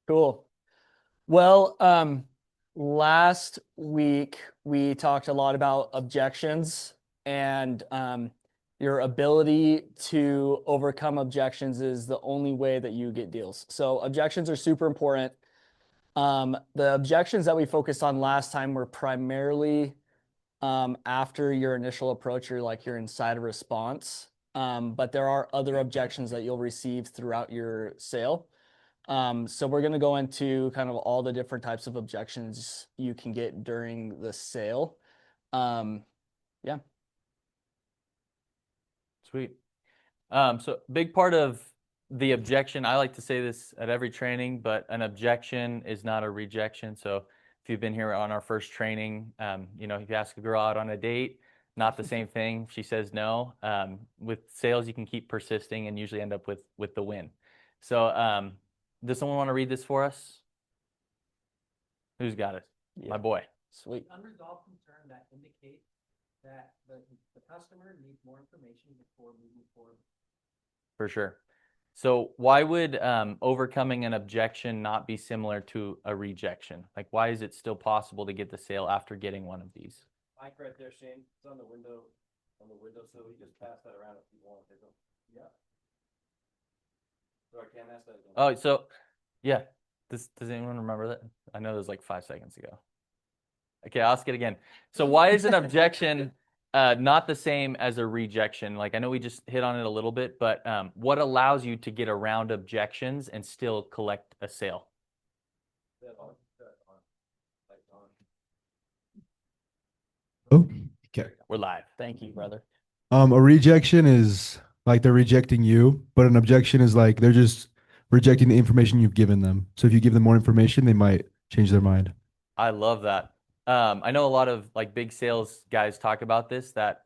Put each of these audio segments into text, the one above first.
Cool. Well, last week we talked a lot about objections and your ability to overcome objections is the only way that you get deals. So objections are super important. The objections that we focused on last time were primarily after your initial approach or like your insider response. But there are other objections that you'll receive throughout your sale. So we're going to go into kind of all the different types of objections you can get during the sale. Yeah. Sweet. So big part of the objection, I like to say this at every training, but an objection is not a rejection. So if you've been here on our first training, if you ask a girl out on a date, not the same thing. If she says no. With sales, you can keep persisting and usually end up with the win. So does someone want to read this for us? Who's got it? Yeah. My boy. Sweet. Unresolved concern that indicates that the customer needs more information before moving forward. For sure. So why would overcoming an objection not be similar to a rejection? Like, why is it still possible to get the sale after getting one of these? Mike right there, Shane. It's on the windowsill. You just pass that around if you want to. Yeah. So I can't ask that again. Oh, so yeah. Does anyone remember that? I know it was like 5 seconds ago. Okay, I'll ask it again. So why is an objection not the same as a rejection? Like, I know we just hit on it a little bit, but what allows you to get around objections and still collect a sale? Oh, okay. We're live. Thank you, brother. A rejection is like they're rejecting you, but an objection is like they're just rejecting the information you've given them. So if you give them more information, they might change their mind. I love that. I know a lot of like big sales guys talk about this, that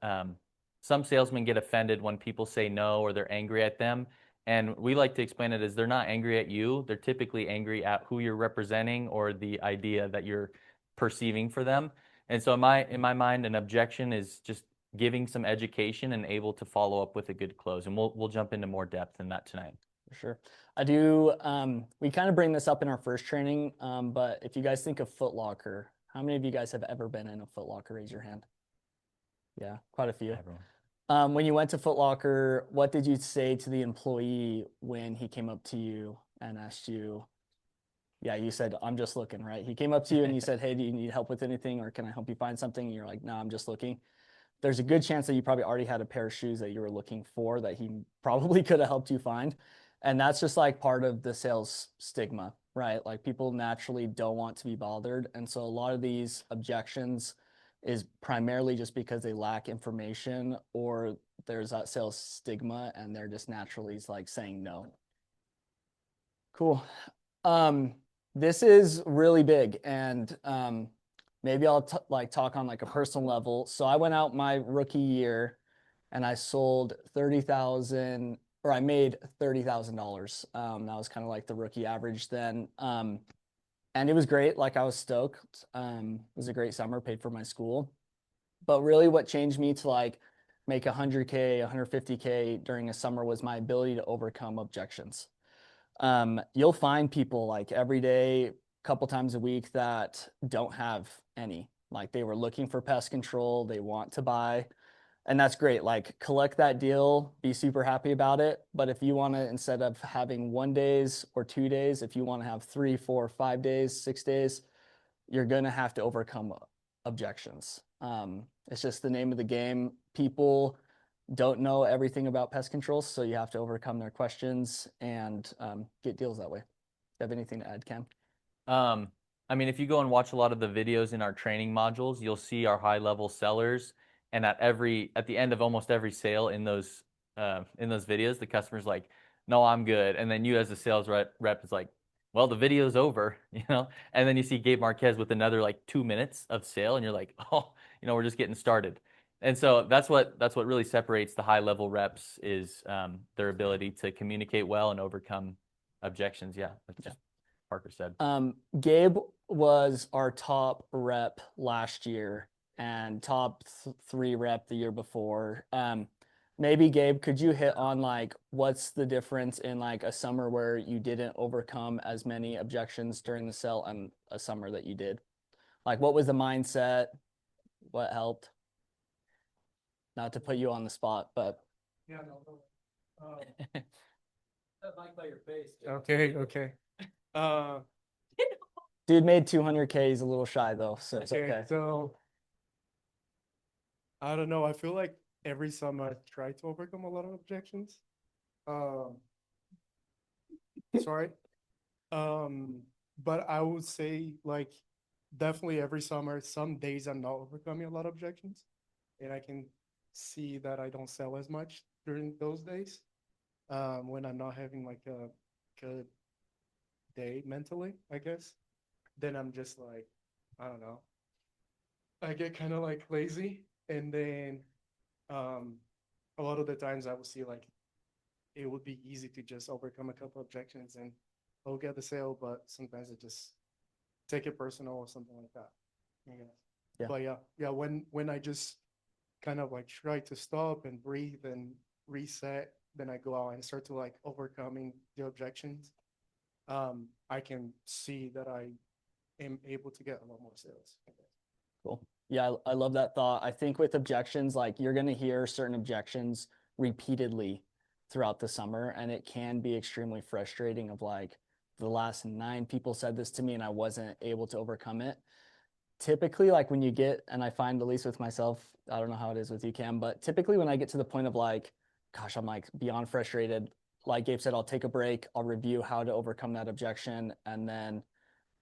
some salesmen get offended when people say no or they're angry at them. And we like to explain it as they're not angry at you. They're typically angry at who you're representing or the idea that you're perceiving for them. And so in my mind, an objection is just giving some education and able to follow up with a good close. And we'll jump into more depth in that tonight. For sure. I do. We kind of bring this up in our first training, but if you guys think of Foot Locker, how many of you guys have ever been in a Foot Locker? Raise your hand. Yeah, quite a few. When you went to Foot Locker, what did you say to the employee when he came up to you and asked you? Yeah, you said, I'm just looking, right? He came up to you and you said, hey, do you need help with anything or can I help you find something? And you're like, no, I'm just looking. There's a good chance that you probably already had a pair of shoes that you were looking for that he probably could have helped you find. And that's just like part of the sales stigma, right? Like people naturally don't want to be bothered. And so a lot of these objections is primarily just because they lack information or there's that sales stigma and they're just naturally like saying no. Cool. This is really big and maybe I'll talk on like a personal level. So I went out my rookie year and I sold 30,000 or I made $30,000. That was kind of like the rookie average then. And it was great. Like I was stoked. It was a great summer, paid for my school. But really what changed me to like make 100K, 150K during a summer was my ability to overcome objections. You'll find people like every day, couple times a week that don't have any. Like they were looking for pest control, they want to buy, and that's great. Like collect that deal, be super happy about it. But if you want to, instead of having 1 day or 2 days, if you want to have 3, 4, 5 days, 6 days, you're going to have to overcome objections. It's just the name of the game. People don't know everything about pest control, so you have to overcome their questions and get deals that way. Do you have anything to add, Cam? I mean, if you go and watch a lot of the videos in our training modules, you'll see our high-level sellers, and at the end of almost every sale in those videos, the customer's like, "No, I'm good," and then you as a sales rep is like, "Well, the video's over," and then you see Gabe Marquez with another like 2 minutes of sale, and you're like, "Oh, we're just getting started." And so that's what really separates the high-level reps is their ability to communicate well and overcome objections. Yeah, like just Parker said. Gabe was our top rep last year and top 3 rep the year before. maybe Gabe, could you hit on like what's the difference in like a summer where you didn't overcome as many objections during the sale and a summer that you did? Like what was the mindset? What helped? Not to put you on the spot, but Yeah, no. That mic by your face. Jay. Okay. Uh, dude made 200K. He's a little shy though, so it's okay. okay. So I don't know. I feel like every summer I try to overcome a lot of objections. Sorry. But I would say like definitely every summer, some days I'm not overcoming a lot of objections, and I can see that I don't sell as much during those days. When I'm not having like a good day mentally, I guess, then I'm just like, I don't know. I get kind of like lazy, and then a lot of the times I will see like it would be easy to just overcome a couple objections and I'll get the sale, but sometimes I just take it personal or something like that. I guess. Yeah. But yeah, when I just kind of like try to stop and breathe and reset, then I go out and start to like overcoming the objections. I can see that I am able to get a lot more sales. Cool. Yeah, I love that thought. I think with objections, like you're going to hear certain objections repeatedly throughout the summer, and it can be extremely frustrating of like the last 9 people said this to me and I wasn't able to overcome it. Typically, like when you get, and I find at least with myself, I don't know how it is with you, Cam, but typically when I get to the point of like, gosh, I'm like beyond frustrated, like Gabe said, I'll take a break, I'll review how to overcome that objection, and then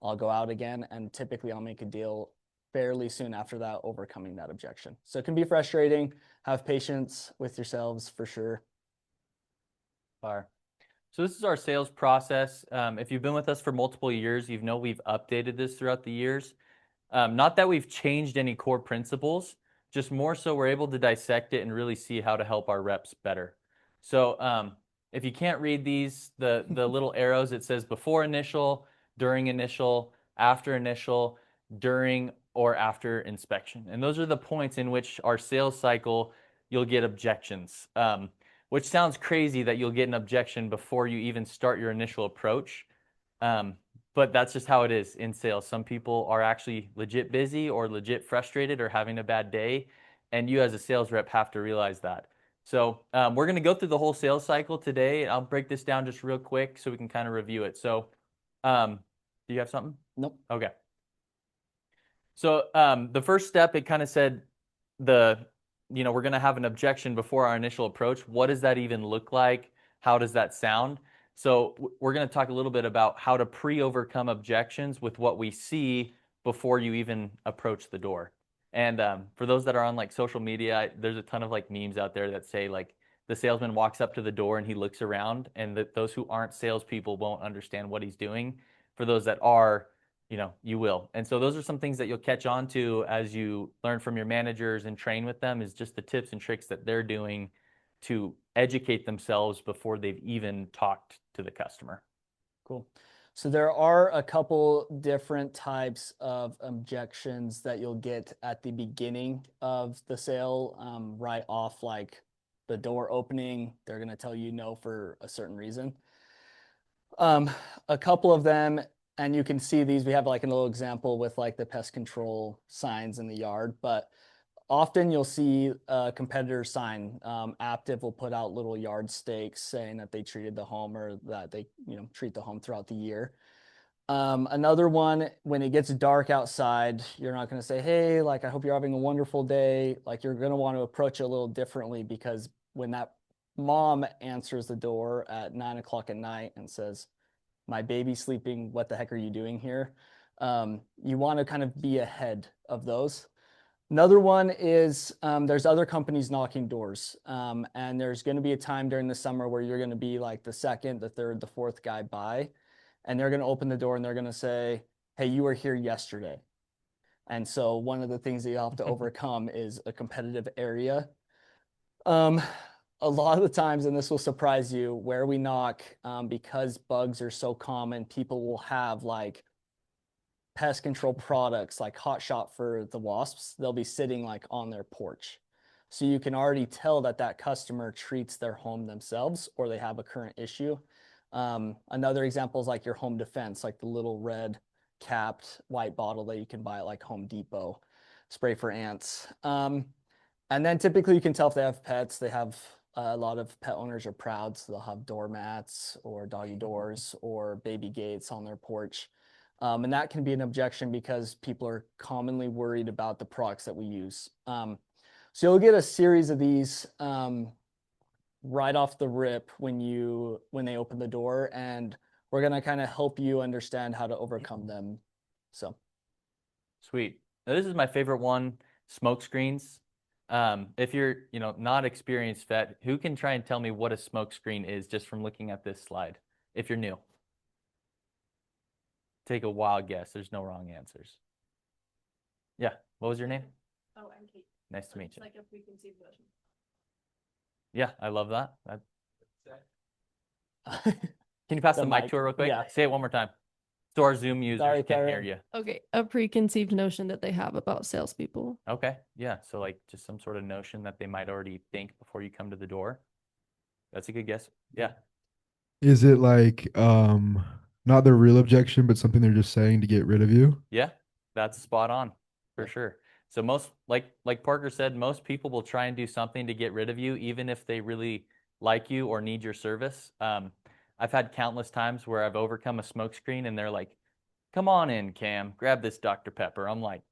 I'll go out again, and typically I'll make a deal fairly soon after that, overcoming that objection. So it can be frustrating. Have patience with yourselves for sure. Fire. So this is our sales process. If you've been with us for multiple years, you know we've updated this throughout the years. Not that we've changed any core principles, just more so we're able to dissect it and really see how to help our reps better. So if you can't read these, the little arrows, it says before initial, during initial, after initial, during or after inspection. And those are the points in which our sales cycle, you'll get objections, which sounds crazy that you'll get an objection before you even start your initial approach. But that's just how it is in sales. Some people are actually legit busy or legit frustrated or having a bad day. And you as a sales rep have to realize that. So we're going to go through the whole sales cycle today. I'll break this down just real quick so we can kind of review it. So do you have something? Nope. Okay. So the first step, it kind of said we're going to have an objection before our initial approach. What does that even look like? How does that sound? So we're going to talk a little bit about how to pre-overcome objections with what we see before you even approach the door. And for those that are on like social media, there's a ton of like memes out there that say like the salesman walks up to the door and he looks around, and that those who aren't salespeople won't understand what he's doing. For those that are, you will. And so those are some things that you'll catch on to as you learn from your managers and train with them, is just the tips and tricks that they're doing to educate themselves before they've even talked to the customer. Cool. So there are a couple different types of objections that you'll get at the beginning of the sale, right off like the door opening. They're going to tell you no for a certain reason. A couple of them, and you can see these, we have like a little example with like the pest control signs in the yard, but often you'll see a competitor sign. Aptiv will put out little yard stakes saying that they treated the home, or that they treat the home throughout the year. Another one, when it gets dark outside, you're not going to say, hey, like, I hope you're having a wonderful day. Like, you're going to want to approach it a little differently, because when that mom answers the door at 9 o'clock at night and says, my baby's sleeping, what the heck are you doing here? You want to kind of be ahead of those. Another one is there's other companies knocking doors, and there's going to be a time during the summer where you're going to be like the second, the third, the fourth guy by, and they're going to open the door and they're going to say, hey, you were here yesterday. And so one of the things that you have to overcome is a competitive area. A lot of the times, and this will surprise you, where we knock, because bugs are so common, people will have like pest control products like Hot Shot for the wasps. They'll be sitting like on their porch. So you can already tell that that customer treats their home themselves or they have a current issue. Another example is like your home defense, like the little red capped white bottle that you can buy at like Home Depot, spray for ants. And then typically you can tell if they have pets. They have a lot of pet owners are proud, so they'll have doormats or doggy doors or baby gates on their porch. And that can be an objection because people are commonly worried about the products that we use. So you'll get a series of these right off the rip when they open the door, and we're gonna kind of help you understand how to overcome them. So Sweet. Now, this is my favorite one, smoke screens. If you're, not experienced vet, who can try and tell me what a smoke screen is just from looking at this slide? If you're new. Take a wild guess. There's no wrong answers. Yeah. What was your name? Oh, I'm Kate. Nice to meet It's you. like a preconceived notion. Yeah, I love that. Can you pass the mic to her real quick? Yeah. Say it one more time. So our Zoom users Sorry, can hear Karen. you. Okay, a preconceived notion that they have about salespeople. Okay. Yeah. So like just some sort of notion that they might already think before you come to the door. That's a good guess. Yeah. Is it like not their real objection, but something they're just saying to get rid of you? Yeah. That's spot on for sure. So most like Parker said, most people will try and do something to get rid of you, even if they really like you or need your service. I've had countless times where I've overcome a smoke screen and they're like, "Come on in, Cam, grab this Dr. Pepper." I'm like,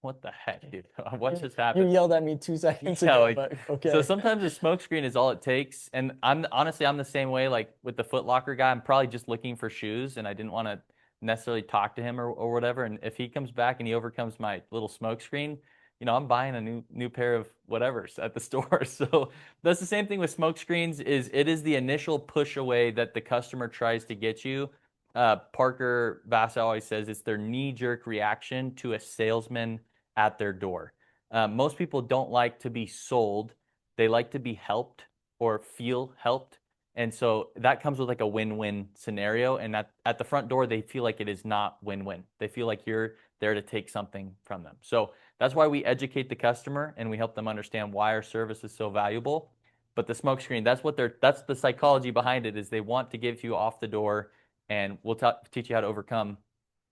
"What the heck, dude? What just happened?" You yelled at me 2 seconds Yeah, ago, like, but okay. So sometimes a smoke screen is all it takes. And I'm the same way, like with the Foot Locker guy, I'm probably just looking for shoes and I didn't want to necessarily talk to him or whatever. And if he comes back and he overcomes my little smoke screen, I'm buying a new pair of whatever's at the store. So that's the same thing with smoke screens. It is the initial push away that the customer tries to get you. Parker Bass always says it's their knee-jerk reaction to a salesman at their door. Most people don't like to be sold. They like to be helped or feel helped. And so that comes with like a win-win scenario. And at the front door, they feel like it is not win-win. They feel like you're there to take something from them. So that's why we educate the customer and we help them understand why our service is so valuable. But the smoke screen, that's the psychology behind it, is they want to get you off the door, and we'll teach you how to overcome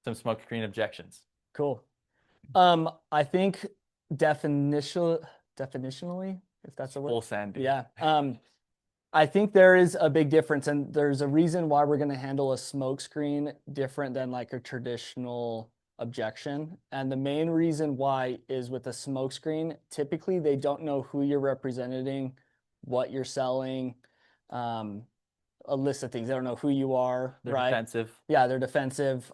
some smoke screen objections. Cool. I think definitionally, if that's a word. Full send. Yeah. I think there is a big difference, and there's a reason why we're going to handle a smoke screen different than like a traditional objection. And the main reason why is with a smoke screen, typically they don't know who you're representing, what you're selling, a list of things. They don't know who you are. They're right? defensive. Yeah, they're defensive.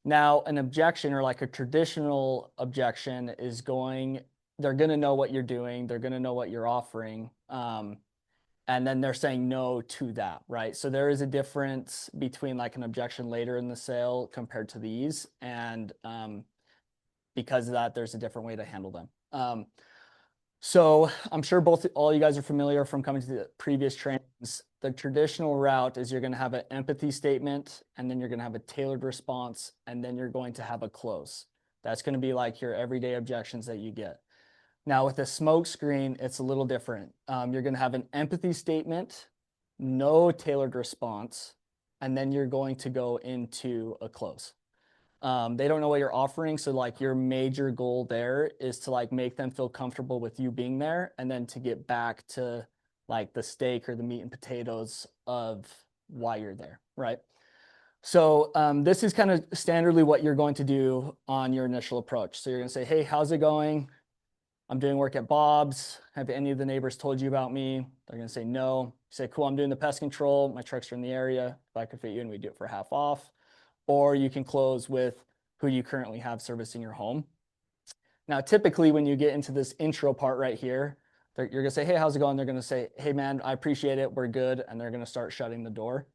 Now, an objection or like a traditional objection they're going to know what you're doing. They're going to know what you're offering. And then they're saying no to that, right? So there is a difference between like an objection later in the sale compared to these. And because of that, there's a different way to handle them. So I'm sure all you guys are familiar from coming to the previous trainings. The traditional route is you're going to have an empathy statement, and then you're going to have a tailored response, and then you're going to have a close. That's going to be like your everyday objections that you get. Now with a smoke screen, it's a little different. You're going to have an empathy statement, no tailored response, and then you're going to go into a close. They don't know what you're offering. So like your major goal there is to like make them feel comfortable with you being there, and then to get back to like the steak or the meat and potatoes of why you're there, right? So this is kind of standardly what you're going to do on your initial approach. So you're going to say, "Hey, how's it going? I'm doing work at Bob's. Have any of the neighbors told you about me?" They're going to say no. You say, "Cool, I'm doing the pest control. My trucks are in the area. If I could fit you in, we do it for half off." Or you can close with who you currently have servicing your home. Now, typically when you get into this intro part right here, you're going to say, "Hey, how's it going?" They're going to say, "Hey, man, I appreciate it. We're good." And they're going to start shutting the door.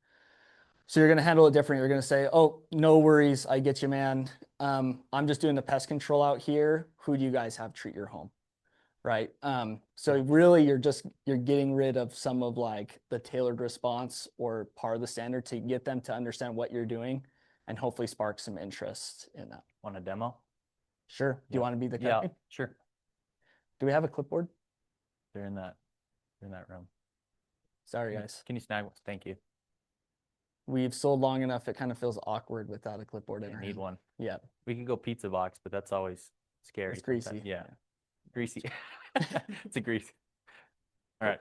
So you're going to handle it differently. You're going to say, "Oh, no worries. I get you, man. I'm just doing the pest control out here. Who do you guys have treat your home?" Right. So really you're getting rid of some of like the tailored response or part of the standard to get them to understand what you're doing and hopefully spark some interest in that. Want a demo? Sure. Do you want to be the Yeah, company? sure. Do we have a clipboard? They're in that room. Sorry, guys. Can you snag one? Thank you. We've sold long enough. It kind of feels awkward without a clipboard in I our need hand. one. Yeah. We could go pizza box, but that's always scary. It's greasy. sometimes. Yeah. Greasy. It's a greasy. All right.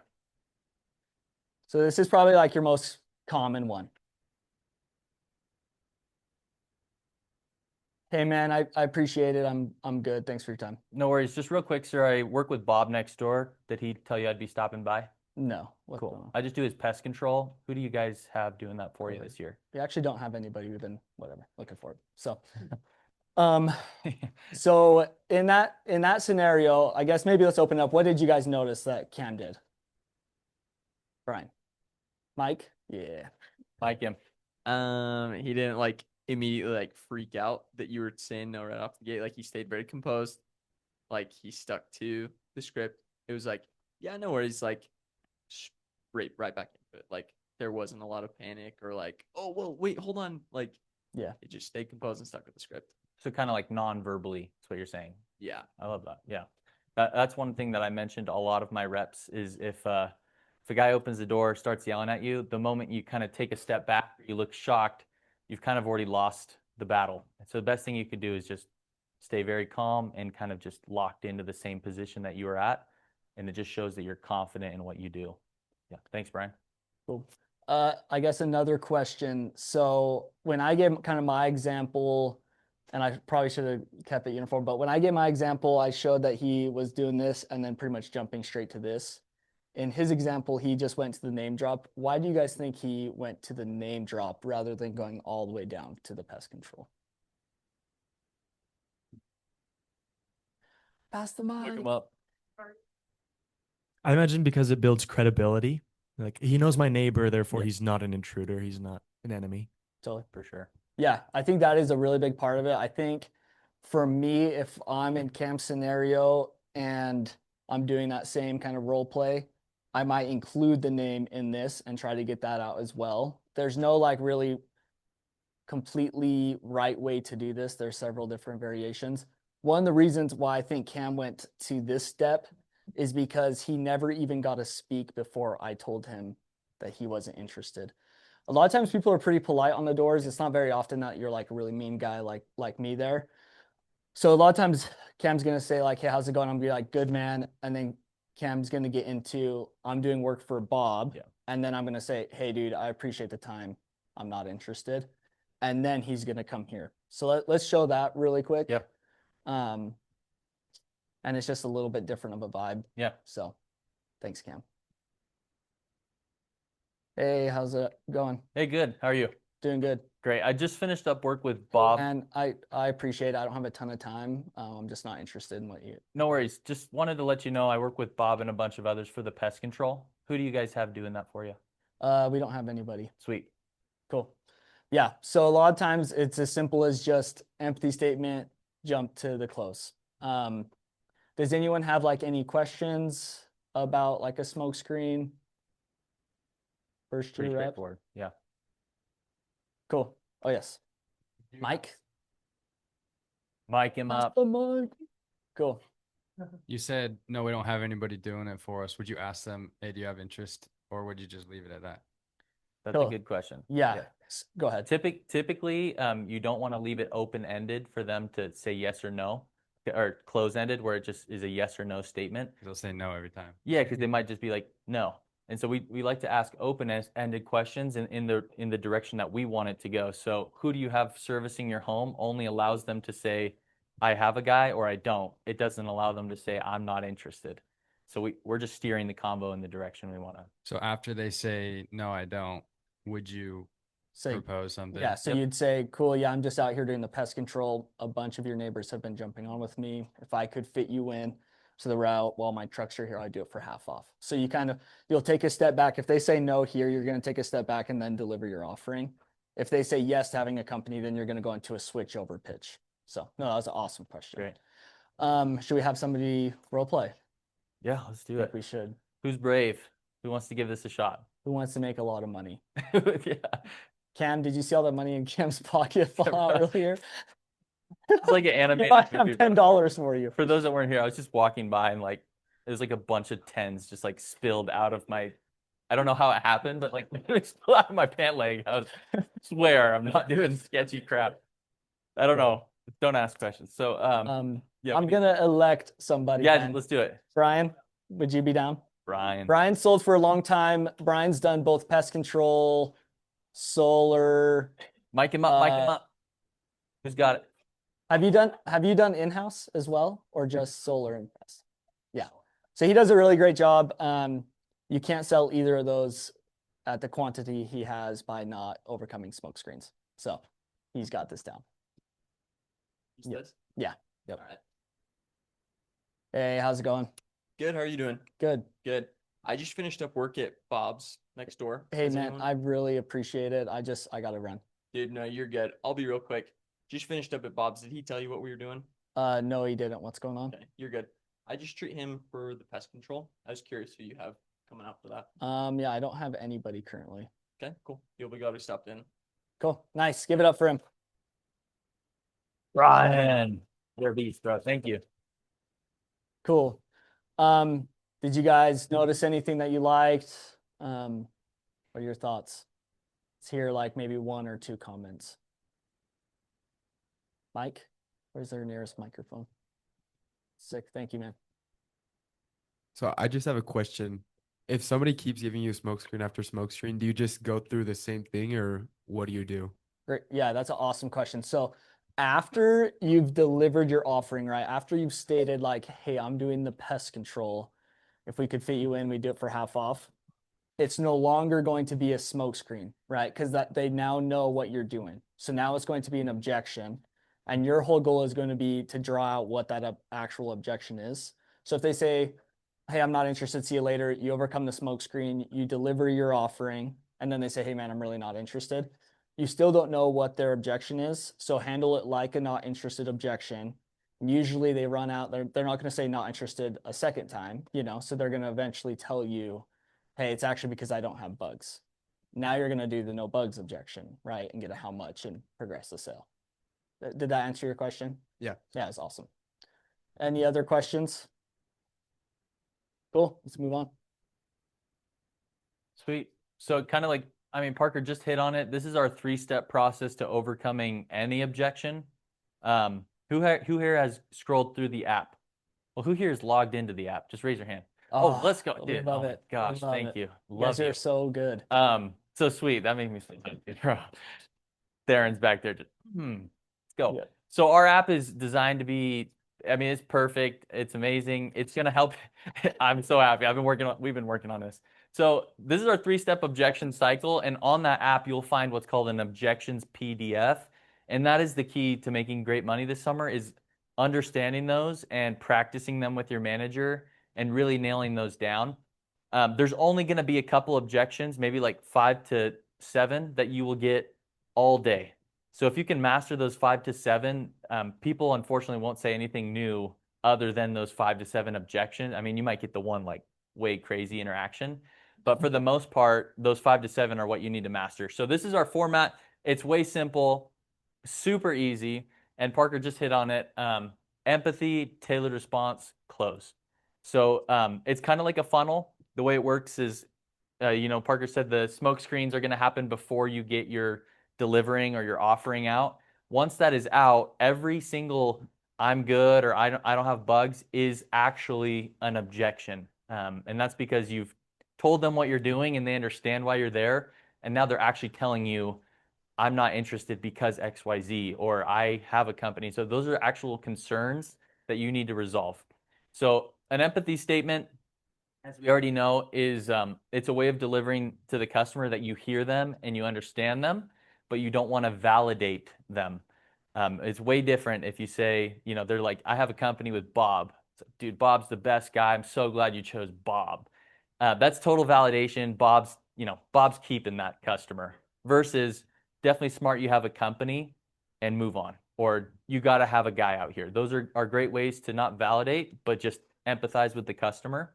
So this is probably like your most common one. Hey man, I appreciate it. I'm good. Thanks for your time. No worries. Just real quick, sir. I work with Bob next door. Did he tell you I'd be stopping by? No. What's going Cool. on? I just do his pest control. Who do you guys have doing that for you this year? We actually don't have anybody. We've been whatever looking for it. So, so in that scenario, I guess maybe let's open up. What did you guys notice that Cam did? Brian, Mike, yeah, Mike, him. He didn't like immediately like freak out that you were saying no right off the gate. Like he stayed very composed. Like he stuck to the script. It was like, yeah, no worries. Like right back into it. Like there wasn't a lot of panic or like, oh, well, wait, hold on. Like, yeah. it just stayed composed and stuck with the script. So kind of like non-verbally, that's what you're saying. Yeah. I love that. Yeah. That's one thing that I mentioned to a lot of my reps is if a guy opens the door, starts yelling at you, the moment you kind of take a step back, you look shocked, you've kind of already lost the battle. So the best thing you could do is just stay very calm and kind of just locked into the same position that you were at. And it just shows that you're confident in what you do. Yeah. Thanks, Brian. Cool. I guess another question. So when I gave kind of my example, and I probably should have kept it uniform, but when I gave my example, I showed that he was doing this and then pretty much jumping straight to this. In his example, he just went to the name drop. Why do you guys think he went to the name drop rather than going all the way down to the pest control? Pass the mic. Look him up. I imagine because it builds credibility. Like he knows my neighbor, therefore Yeah. he's not an intruder. He's not an enemy. Totally. For sure. Yeah, I think that is a really big part of it. I think for me, if I'm in Cam's scenario and I'm doing that same kind of role play, I might include the name in this and try to get that out as well. There's no like really completely right way to do this. There's several different variations. One of the reasons why I think Cam went to this step is because he never even got to speak before I told him that he wasn't interested. A lot of times people are pretty polite on the doors. It's not very often that you're like a really mean guy like me there. So a lot of times Cam's going to say like, hey, how's it going? I'm going to be like, good, man. And then Cam's going to get into, I'm doing work for Bob. Yeah. And then I'm going to say, hey, dude, I appreciate the time. I'm not interested. And then he's going to come here. So let's show that really quick. Yep. And it's just a little bit different of a vibe. Yeah. So thanks, Cam. Hey, how's it going? Hey, good. How are you? Doing good. Great. I just finished up work with Bob. And I appreciate it. I don't have a ton of time. I'm just not interested in what you. No worries. Just wanted to let you know I work with Bob and a bunch of others for the pest control. Who do you guys have doing that for you? We don't have anybody. Sweet. Cool. Yeah. So a lot of times it's as simple as just empty statement, jump to the close. Does anyone have like any questions about like a smoke screen? First Pretty two reps? straightforward. Yeah. Cool. Oh yes. Mike? Mic him Pass up. the mic. Cool. You said, no, we don't have anybody doing it for us. Would you ask them, hey, do you have interest? Or would you just leave it at that? That's Cool. a good question. Yeah. Go ahead. Typically, you don't want to leave it open-ended for them to say yes or no, or close-ended where it just is a yes or no statement. They'll say no every time. Yeah, because they might just be like, no. And so we like to ask open-ended questions in the direction that we want it to go. So who do you have servicing your home only allows them to say, I have a guy or I don't. It doesn't allow them to say, I'm not interested. So we're just steering the combo in the direction we want to. So after they say, no, I don't, would you propose something? Yeah, so you'd say, cool, yeah, I'm just out here doing the pest control. A bunch of your neighbors have been jumping on with me. If I could fit you in to the route while my trucks are here, I'd do it for half off. So you'll take a step back. If they say no here, you're going to take a step back and then deliver your offering. If they say yes to having a company, then you're going to go into a switch over pitch. So no, that was an awesome question. Great. Should we have somebody role play? Yeah, let's do I think it. we should. Who's brave? Who wants to give this a shot? Who wants to make a lot of money? Yeah. Cam, did you see all that money in Cam's pocket fall out earlier? It's like an If animated I have movie. $10 for you. For those that weren't here, I was just walking by and like it was like a bunch of tens just like spilled out of my. I don't know how it happened, but like it spilled out of my pant leg. I swear I'm not doing sketchy crap. I don't know. Don't ask questions. So yeah, I'm gonna elect somebody. yeah, then. let's do it. Brian, would you be down? Brian. Brian sold for a long time. Brian's done both pest control, solar. Mic him up. Mic him up. Who's got it? Have you done in-house as well, or just solar and pest? Yeah. So he does a really great job. You can't sell either of those at the quantity he has by not overcoming smoke screens. So he's got this down. Yep. Yeah. Yep. All right. Hey, how's it going? Good. How are you doing? Good. Good. I just finished up work at Bob's next door. Hey Is man, anyone- I really appreciate it. I gotta run. Dude, no, you're good. I'll be real quick. Just finished up at Bob's. Did he tell you what we were doing? No, he didn't. What's going on? Okay, you're good. I just treat him for the pest control. I was curious who you have coming out for that. Yeah, I don't have anybody currently. Okay, cool. You'll be glad we stopped in. Cool. Nice. Give it up for him. Brian. You're a beast, bro. Thank you. Cool. Did you guys notice anything that you liked? What are your thoughts? Let's hear like maybe one or two comments. Mike, where's their nearest microphone? Sick. Thank you, man. So I just have a question. If somebody keeps giving you smoke screen after smoke screen, do you just go through the same thing or what do you do? Great. Yeah, that's an awesome question. So after you've delivered your offering, right? After you've stated like, hey, I'm doing the pest control. If we could fit you in, we do it for half off. It's no longer going to be a smoke screen, right? Because that they now know what you're doing. So now it's going to be an objection. And your whole goal is going to be to draw out what that actual objection is. So if they say, hey, I'm not interested, see you later, you overcome the smoke screen, you deliver your offering, and then they say, hey, man, I'm really not interested. You still don't know what their objection is. So handle it like a not interested objection. And usually they run out, they're not going to say not interested a second time, so they're going to eventually tell you, hey, it's actually because I don't have bugs. Now you're going to do the no bugs objection, right? And get a how much and progress the sale. Did that answer your question? Yeah. Yeah, it's awesome. Any other questions? Cool. Let's move on. Sweet. So kind of like, I mean, Parker just hit on it. This is our 3-step process to overcoming any objection. Who here has scrolled through the app? Well, who here is logged into the app? Just raise your hand. Oh, let's go, dude. Love oh it. my gosh, Love thank it. you. You Love guys you. are so good. So sweet. That made me feel good, bro. Darren's back there. Let's go. Yeah. So our app is designed to be, I mean, it's perfect. It's amazing. It's going to help. I'm so happy. We've been working on this. So this is our 3-step objection cycle. And on that app, you'll find what's called an objections PDF. And that is the key to making great money this summer, is understanding those and practicing them with your manager and really nailing those down. There's only going to be a couple objections, maybe like 5 to 7 that you will get all day. So if you can master those 5 to 7, people unfortunately won't say anything new other than those 5 to 7 objections. I mean, you might get the one like way crazy interaction, but for the most part, those 5 to 7 are what you need to master. So this is our format. It's way simple, super easy. And Parker just hit on it. Empathy, tailored response, close. So it's kind of like a funnel. The way it works is, Parker said the smoke screens are going to happen before you get your delivering or your offering out. Once that is out, every single I'm good or I don't have bugs is actually an objection. And that's because you've told them what you're doing and they understand why you're there. And now they're actually telling you, I'm not interested because XYZ, or I have a company. So those are actual concerns that you need to resolve. So an empathy statement, as we already know, is it's a way of delivering to the customer that you hear them and you understand them, but you don't want to validate them. It's way different if you say, they're like, I have a company with Bob. Dude, Bob's the best guy. I'm so glad you chose Bob. That's total validation. Bob's keeping that customer. Versus definitely smart, you have a company and move on. Or you got to have a guy out here. Those are great ways to not validate, but just empathize with the customer.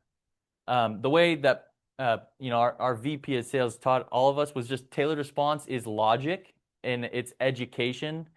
The way that our VP of sales taught all of us was just tailored response is logic and it's education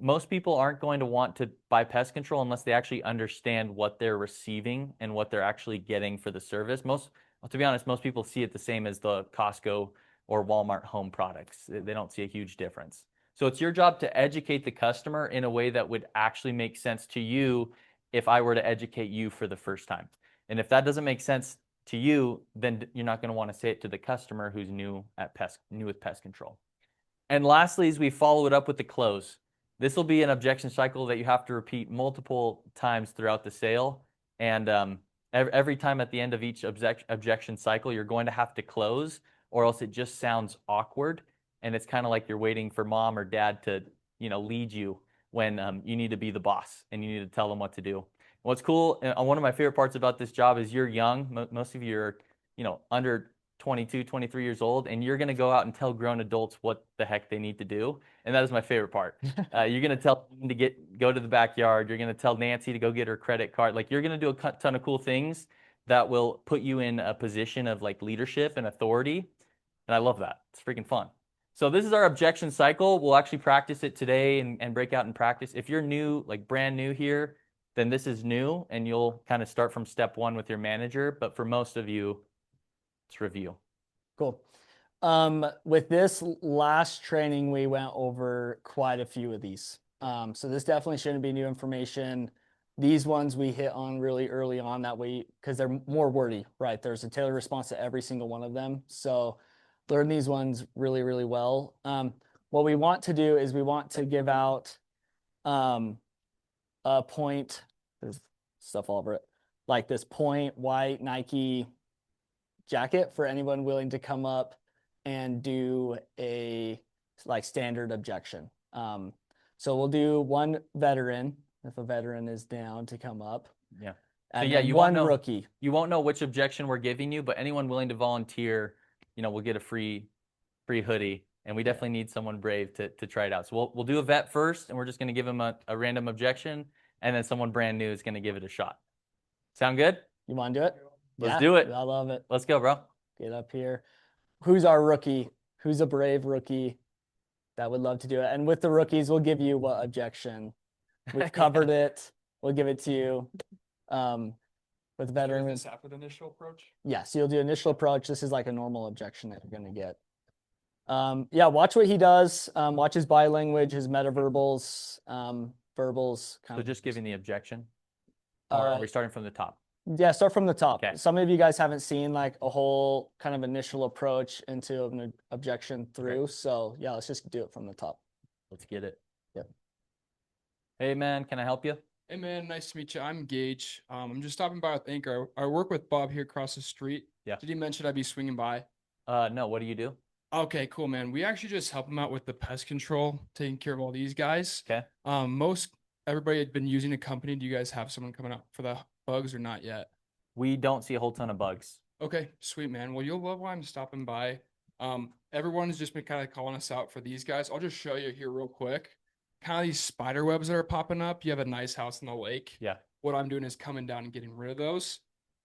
most people aren't going to want to buy pest control unless they actually understand what they're receiving and what they're actually getting for the service. To be honest, most people see it the same as the Costco or Walmart home products. They don't see a huge difference. So it's your job to educate the customer in a way that would actually make sense to you if I were to educate you for the first time. And if that doesn't make sense to you, then you're not going to want to say it to the customer who's new with pest control. And lastly, as we follow it up with the close. This will be an objection cycle that you have to repeat multiple times throughout the sale. And every time at the end of each objection cycle, you're going to have to close, or else it just sounds awkward. And it's kind of like you're waiting for mom or dad to, lead you when you need to be the boss and you need to tell them what to do. What's cool, one of my favorite parts about this job is you're young. Most of you are, under 22, 23 years old, and you're going to go out and tell grown adults what the heck they need to do. And that is my favorite part. You're going to tell them to go to the backyard. You're going to tell Nancy to go get her credit card. Like, you're going to do a ton of cool things that will put you in a position of like leadership and authority. And I love that. It's freaking fun. So this is our objection cycle. We'll actually practice it today and break out and practice. If you're new, like brand new here, then this is new and you'll kind of start from step one with your manager. But for most of you, it's review. Cool. With this last training, we went over quite a few of these. So this definitely shouldn't be new information. These ones we hit on really early on that way because they're more wordy, right? There's a tailored response to every single one of them. So learn these ones really, really well. What we want to do is we want to give out a Pointe, there's stuff all over it, like this Pointe white Nike jacket for anyone willing to come up and do a like standard objection. So we'll do one veteran, if a veteran is down to come up. Yeah. And so yeah, then you one won't know, rookie. You won't know which objection we're giving you, but anyone willing to volunteer, we'll get a free hoodie. And we definitely need someone brave to try it out. So we'll do a vet first, and we're just going to give them a random objection, and then someone brand new is going to give it a shot. Sound good? You want to do it? Let's do it. I love it. Let's go, bro. Get up here. Who's our rookie? Who's a brave rookie that would love to do it? And with the rookies, we'll give you what objection. We've covered it. We'll give it to you. With veterans. After the initial approach? Yeah, so you'll do initial approach. This is like a normal objection that you're going to get. Yeah, watch what he does. Watch his body language, his metaverbals, verbals. So just giving the objection? Or are we starting from the top? Yeah, start from the top. Okay. Some of you guys haven't seen like a whole kind of initial approach into an objection through. Okay. So yeah, let's just do it from the top. Let's get it. Yep. Hey man, can I help you? Hey man, nice to meet you. I'm Gage. I'm just stopping by with Anchor. I work with Bob here across the street. Yeah. Did he mention I'd be swinging by? No, what do you do? Okay, cool, man. We actually just help him out with the pest control, taking care of all these guys. Okay. Everybody had been using a company. Do you guys have someone coming out for the bugs or not yet? We don't see a whole ton of bugs. Okay, sweet, man. Well, you'll love why I'm stopping by. Everyone's just been kind of calling us out for these guys. I'll just show you here real quick. Kind of these spider webs that are popping up. You have a nice house on the lake. Yeah. What I'm doing is coming down and getting rid of those.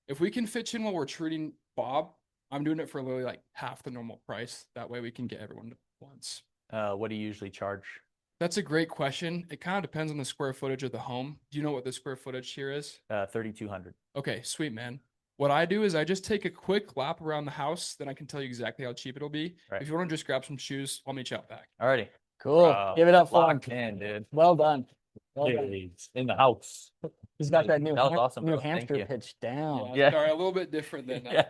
If we can fit you in while we're treating Bob, I'm doing it for literally like half the normal price. That way we can get everyone to once. What do you usually charge? That's a great question. It kind of depends on the square footage of the home. Do you know what the square footage here is? 3,200. Okay, sweet, man. What I do is I just take a quick lap around the house. Then I can tell you exactly how cheap it'll be. Right. If you want to just grab some shoes, I'll meet you out back. Alrighty. Cool. Give it up for him. Man, dude. Well done. Well Yeah, done. he's in the house. He's got that new, That was awesome, New bro. Thank Hampshire you. pitch down. Yeah. Sorry, a little bit different than Yeah,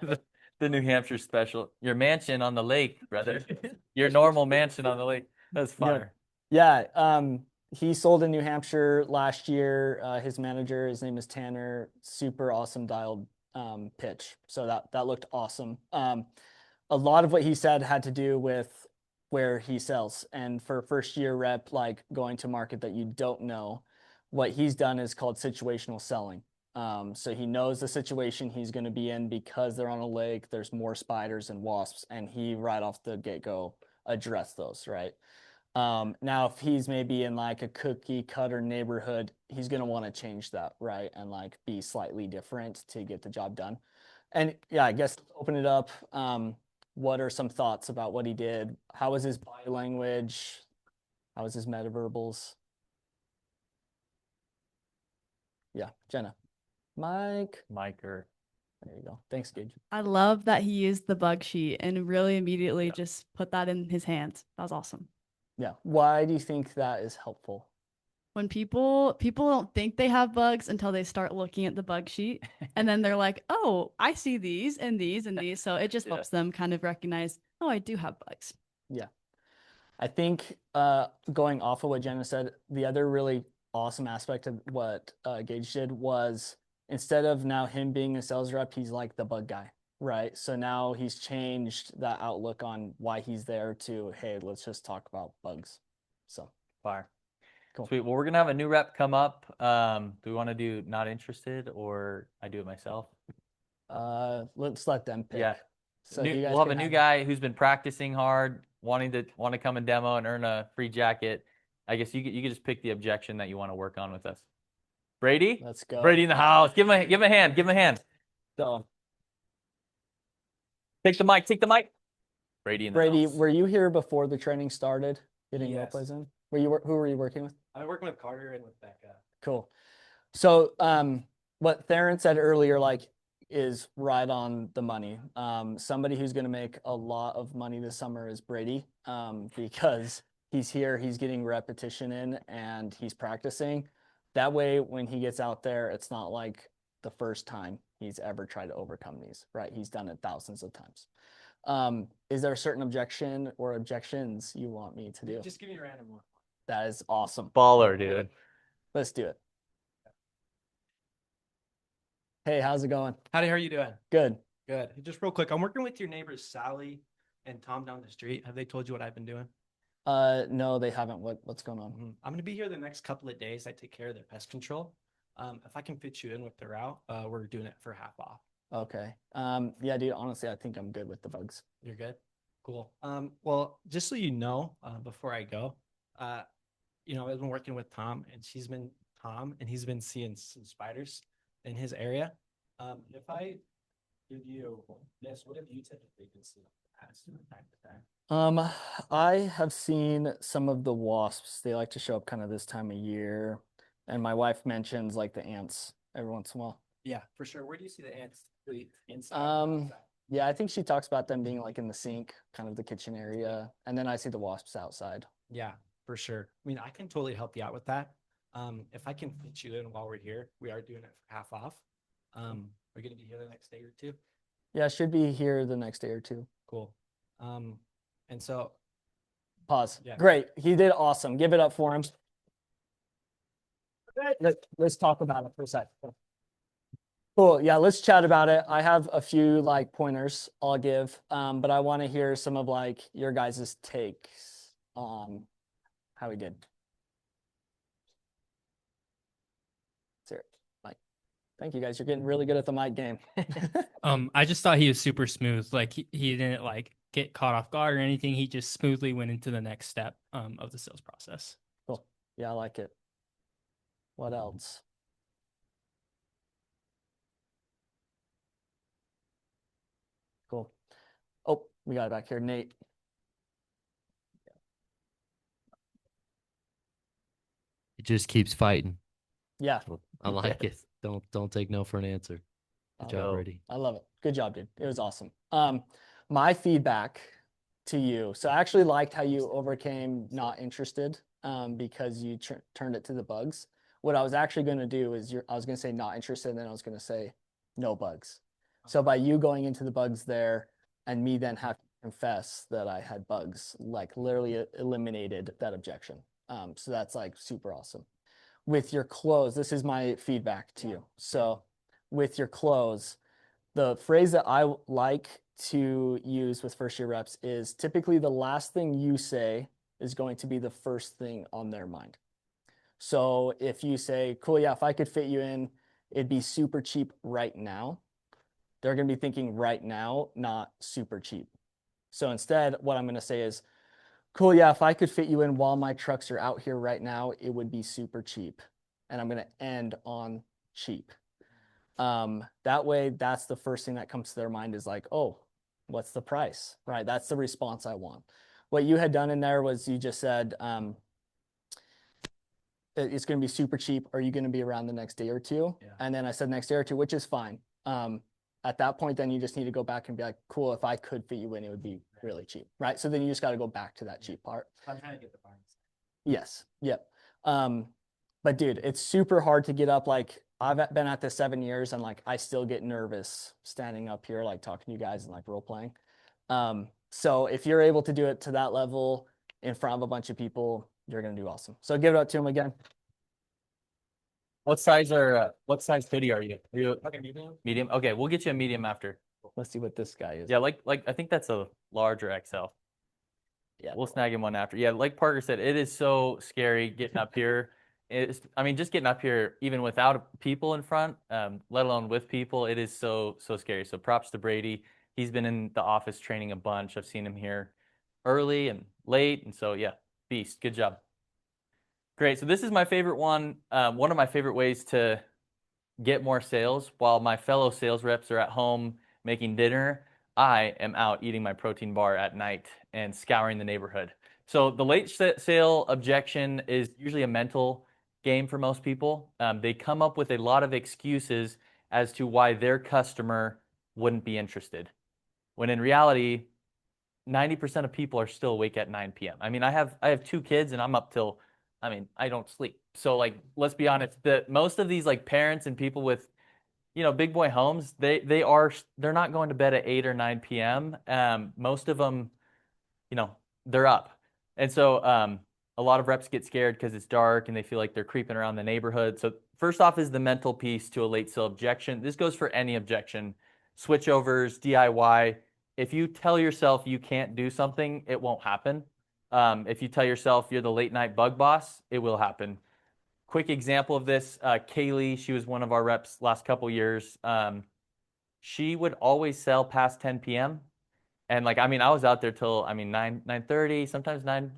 the New Hampshire special. Your mansion on the lake, brother. Your normal mansion on the lake. That's fire. Yeah. He sold in New Hampshire last year. His manager, his name is Tanner. Super awesome dialed pitch. So that looked awesome. A lot of what he said had to do with where he sells. And for first year rep, like going to market that you don't know, what he's done is called situational selling. So he knows the situation he's going to be in because they're on a lake, there's more spiders and wasps, and he right off the get-go addressed those, right? Now if he's maybe in like a cookie cutter neighborhood, he's going to want to change that, right? And like be slightly different to get the job done. And yeah, I guess open it up. What are some thoughts about what he did? How was his body language? How was his metaverbals? Yeah, Jenna. Mike. Miker. There you go. Thanks, Gage. I love that he used the bug sheet and really immediately just put that in his hands. That was awesome. Yeah. Why do you think that is helpful? When people don't think they have bugs until they start looking at the bug sheet, and then they're like, "Oh, I see these and these and these." So it just helps them kind of recognize, "Oh, I do have bugs." Yeah. I think going off of what Jenna said, the other really awesome aspect of what Gage did was instead of now him being a sales rep, he's like the bug guy, right? So now he's changed that outlook on why he's there to, hey, let's just talk about bugs. So fire. Cool. Sweet. Well, we're gonna have a new rep come up. Do we want to do not interested or I do it myself? Let's let them pick. Yeah. So We'll have a new guy who's been practicing hard, want to come and demo and earn a free jacket. I guess you could just pick the objection that you want to work on with us. Brady? Let's go. Brady in the house. Give him a hand. Give him a hand. So take the mic. Take the mic. Brady in the house. Were you here before the training started? Getting role Yes. plays in? Who were you working with? I'm working with Carter and with Becca. Cool. So what Theron said earlier, like, is right on the money. Somebody who's going to make a lot of money this summer is Brady, because he's here, he's getting repetition in, and he's practicing. That way, when he gets out there, it's not like the first time he's ever tried to overcome these, right? He's done it thousands of times. Is there a certain objection or objections you want me to do? Just give me a random one. That is awesome. Baller, dude. Let's do it. Hey, how's it going? Howdy, how are you doing? Good. Good. Just real quick, I'm working with your neighbors Sally and Tom down the street. Have they told you what I've been doing? No, they haven't. What's going on? I'm gonna be here the next couple of days. I take care of their pest control. If I can fit you in with the route, we're doing it for half off. Okay. Yeah, dude, honestly, I think I'm good with the bugs. You're good? Cool. Well, just so you know, before I go, I've been working with Tom and he's been seeing some spiders in his area. If I give you this, what have you typically been seeing from time to time? I have seen some of the wasps. They like to show up kind of this time of year. And my wife mentions like the ants every once in a while. Yeah, for sure. Where do you see the ants? Inside? or outside? Yeah, I think she talks about them being like in the sink, kind of the kitchen area. And then I see the wasps outside. Yeah, for sure. I mean, I can totally help you out with that. If I can fit you in while we're here, we are doing it for half off. We're gonna be here the next day or two. Yeah, should be here the next day or two. Cool. And so Pause. Yeah. Great. He did awesome. Give it up for him. Let's talk about it for a second. Cool. Yeah, let's chat about it. I have a few like pointers I'll give, but I want to hear some of like your guys' takes on how he did. Sir, Mike. Thank you guys. You're getting really good at the mic game. I just thought he was super smooth. Like he didn't like get caught off guard or anything. He just smoothly went into the next step of the sales process. Cool. Yeah, I like it. What else? Cool. Oh, we got it back here. Nate. He just keeps fighting. Yeah. I like it. Don't take no for an answer. Good job, Brady. I love it. Good job, dude. It was awesome. My feedback to you. So I actually liked how you overcame not interested because you turned it to the bugs. What I was actually going to do is I was going to say not interested, and then I was going to say no bugs. So by you going into the bugs there and me then have to confess that I had bugs, like literally eliminated that objection. So that's like super awesome. With your close, this is my feedback to you. So with your close, the phrase that I like to use with first year reps is typically the last thing you say is going to be the first thing on their mind. So if you say, cool, yeah, if I could fit you in, it'd be super cheap right now. They're going to be thinking right now, not super cheap. So instead, what I'm going to say is, cool, yeah, if I could fit you in while my trucks are out here right now, it would be super cheap. And I'm going to end on cheap. That way, that's the first thing that comes to their mind is like, oh, what's the price, right? That's the response I want. What you had done in there was you just said, it's going to be super cheap. Are you going to be around the next day or two? Yeah. And then I said next day or two, which is fine. At that point, then you just need to go back and be like, cool, if I could fit you in, it would be really cheap, right? So then you just got to go back to that cheap part. I'm trying to get the barn. Yes. Yep. But dude, it's super hard to get up. Like I've been at this 7 years and like I still get nervous standing up here, like talking to you guys and like role playing. So if you're able to do it to that level in front of a bunch of people, you're gonna do awesome. So give it up to him again. What size hoodie are you? Are you medium? Medium? Okay, we'll get you a medium after. Let's see what this guy is. Yeah, like I think that's a large or XL. Yeah, we'll snag him one after. Yeah, like Parker said, it is so scary getting up here. I mean, just getting up here, even without people in front, let alone with people, it is so scary. So props to Brady. He's been in the office training a bunch. I've seen him here early and late, and so yeah, beast. Good job. Great. So this is my favorite one. One of my favorite ways to get more sales while my fellow sales reps are at home making dinner. I am out eating my protein bar at night and scouring the neighborhood. So the late sale objection is usually a mental game for most people. They come up with a lot of excuses as to why their customer wouldn't be interested. When in reality, 90% of people are still awake at 9 p.m. I mean, I have 2 kids and I'm up till, I mean, I don't sleep. So like, let's be honest, most of these like parents and people with, big boy homes, they're not going to bed at 8 or 9 p.m. Most of them, they're up. And so a lot of reps get scared because it's dark and they feel like they're creeping around the neighborhood. So first off is the mental piece to a late sale objection. This goes for any objection, switchovers, DIY. If you tell yourself you can't do something, it won't happen. If you tell yourself you're the late night bug boss, it will happen. Quick example of this, Kaylee, she was one of our reps last couple years. She would always sell past 10 p.m. And like, I mean, I was out there till, 9:30, sometimes 9:45,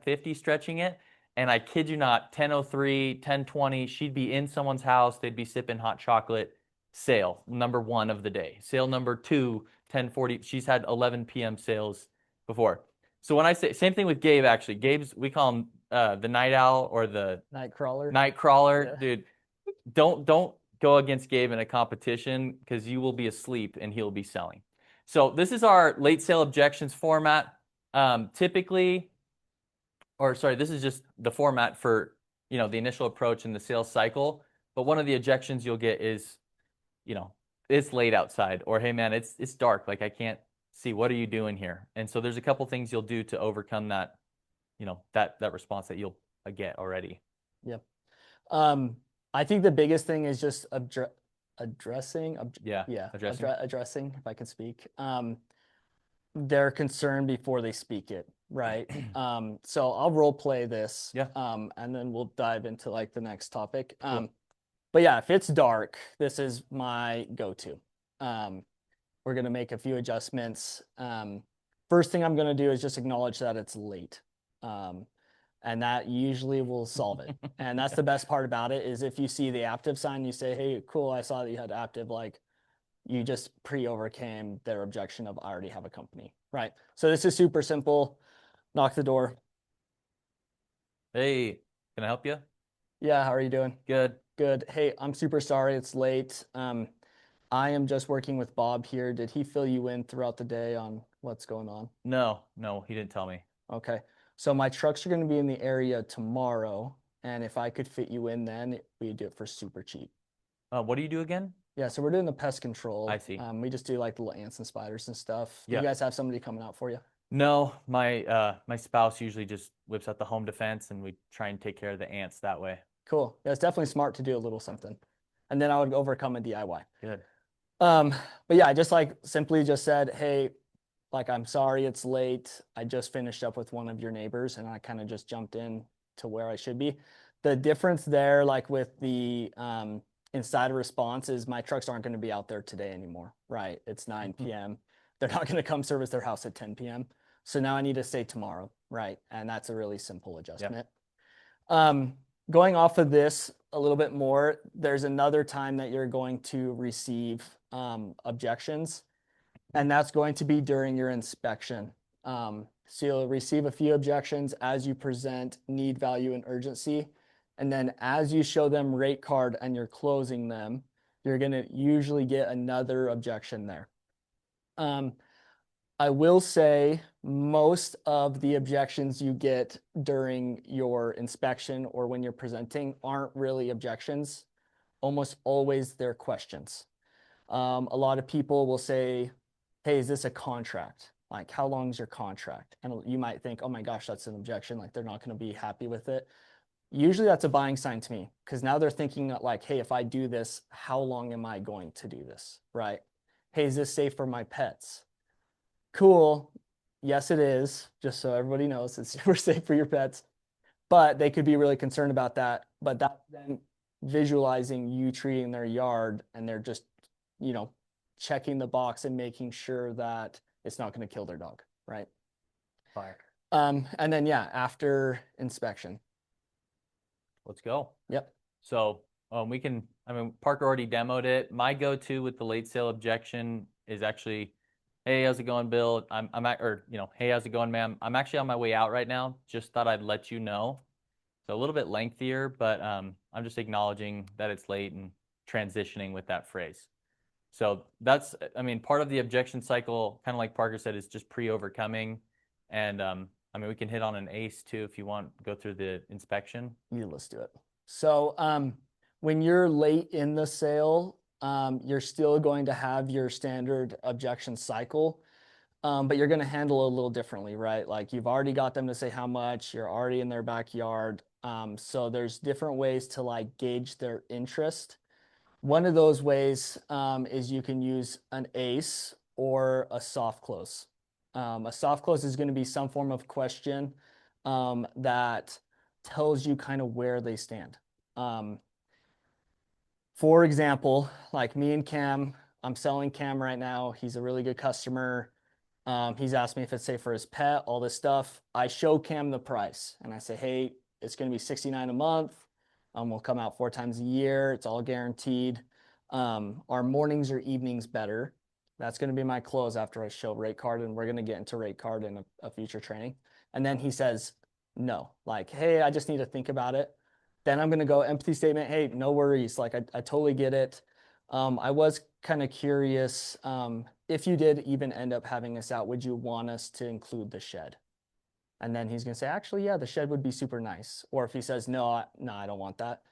9:50 stretching it. And I kid you not, 10:03, 10:20, she'd be in someone's house. They'd be sipping hot chocolate. Sale number 1 of the day. Sale number 2, 10:40. She's had 11 p.m. sales before. So when I say, same thing with Gabe, actually. We call him the night owl or the night crawler. Yeah. Dude, don't go against Gabe in a competition because you will be asleep and he'll be selling. So this is our late sale objections format. This is just the format for, the initial approach in the sales cycle. But one of the objections you'll get is, it's late outside, or, hey man, it's dark. Like I can't see, what are you doing here? And so there's a couple things you'll do to overcome that, that response that you'll get already. Yep. I think the biggest thing is just addressing, if I can speak, their concern before they speak it. Right. So I'll role play this. Yeah. And then we'll dive into like the next topic. Cool. But yeah, if it's dark, this is my go-to. We're going to make a few adjustments. First thing I'm going to do is just acknowledge that it's late. And that usually will solve it. And that's the best part about it is if you see the active sign, you say, hey, cool, I saw that you had active, like you just pre-overcame their objection of I already have a company, right? So this is super simple. Knock the door. Hey, can I help you? Yeah, how are you doing? Good. Good. Hey, I'm super sorry it's late. I am just working with Bob here. Did he fill you in throughout the day on what's going on? No, he didn't tell me. Okay. So my trucks are going to be in the area tomorrow. And if I could fit you in then, we do it for super cheap. What do you do again? Yeah, so we're doing the pest control. I see. We just do like little ants and spiders and stuff. Yeah. You guys have somebody coming out for you? No, my spouse usually just whips out the home defense and we try and take care of the ants that way. Cool. Yeah, it's definitely smart to do a little something. And then I would overcome a DIY. Good. But yeah, I just simply just said, hey, like, I'm sorry it's late. I just finished up with one of your neighbors and I kind of just jumped in to where I should be. The difference there, like with the insider response is my trucks aren't going to be out there today anymore, right? It's 9 p.m. They're not going to come service their house at 10 p.m. So now I need to say tomorrow, right? And that's a really simple adjustment. Yep. Going off of this a little bit more, there's another time that you're going to receive objections, and that's going to be during your inspection. So you'll receive a few objections as you present need, value, and urgency. And then as you show them rate card and you're closing them, you're going to usually get another objection there. I will say most of the objections you get during your inspection or when you're presenting aren't really objections. Almost always they're questions. A lot of people will say, hey, is this a contract? Like, how long is your contract? And you might think, oh my gosh, that's an objection. Like, they're not going to be happy with it. Usually that's a buying sign to me, because now they're thinking like, hey, if I do this, how long am I going to do this, right? Hey, is this safe for my pets? Cool. Yes, it is. Just so everybody knows, it's super safe for your pets. But they could be really concerned about that. But that's then visualizing you treating their yard, and they're just, you know, checking the box and making sure that it's not going to kill their dog, right? Fire. And then, yeah, after inspection. Let's go. Yep. So we can, I mean, Parker already demoed it. My go-to with the late sale objection is actually, hey, how's it going, Bill? Hey, how's it going, ma'am? I'm actually on my way out right now. Just thought I'd let you know. So a little bit lengthier, but I'm just acknowledging that it's late and transitioning with that phrase. So that's, I mean, part of the objection cycle, kind of like Parker said, is just pre-overcoming. And I mean, we can hit on an ACE too if you want, go through the inspection. Yeah, let's do it. So when you're late in the sale, you're still going to have your standard objection cycle, but you're going to handle it a little differently, right? Like, you've already got them to say how much, you're already in their backyard. So there's different ways to like gauge their interest. One of those ways is you can use an ACE or a soft close. A soft close is going to be some form of question that tells you kind of where they stand. For example, like me and Cam, I'm selling Cam right now. He's a really good customer. He's asked me if it's safe for his pet, all this stuff. I show Cam the price and I say, hey, it's going to be $69 a month. We'll come out 4 times a year. It's all guaranteed. Our mornings or evenings better. That's going to be my close after I show rate card, and we're going to get into rate card in a future training. And then he says, no, like, hey, I just need to think about it. Then I'm going to go empathy statement. Hey, no worries. Like, I totally get it. I was kind of curious, if you did even end up having us out, would you want us to include the shed? And then he's going to say, actually, yeah, the shed would be super nice. Or if he says, no, I don't want that.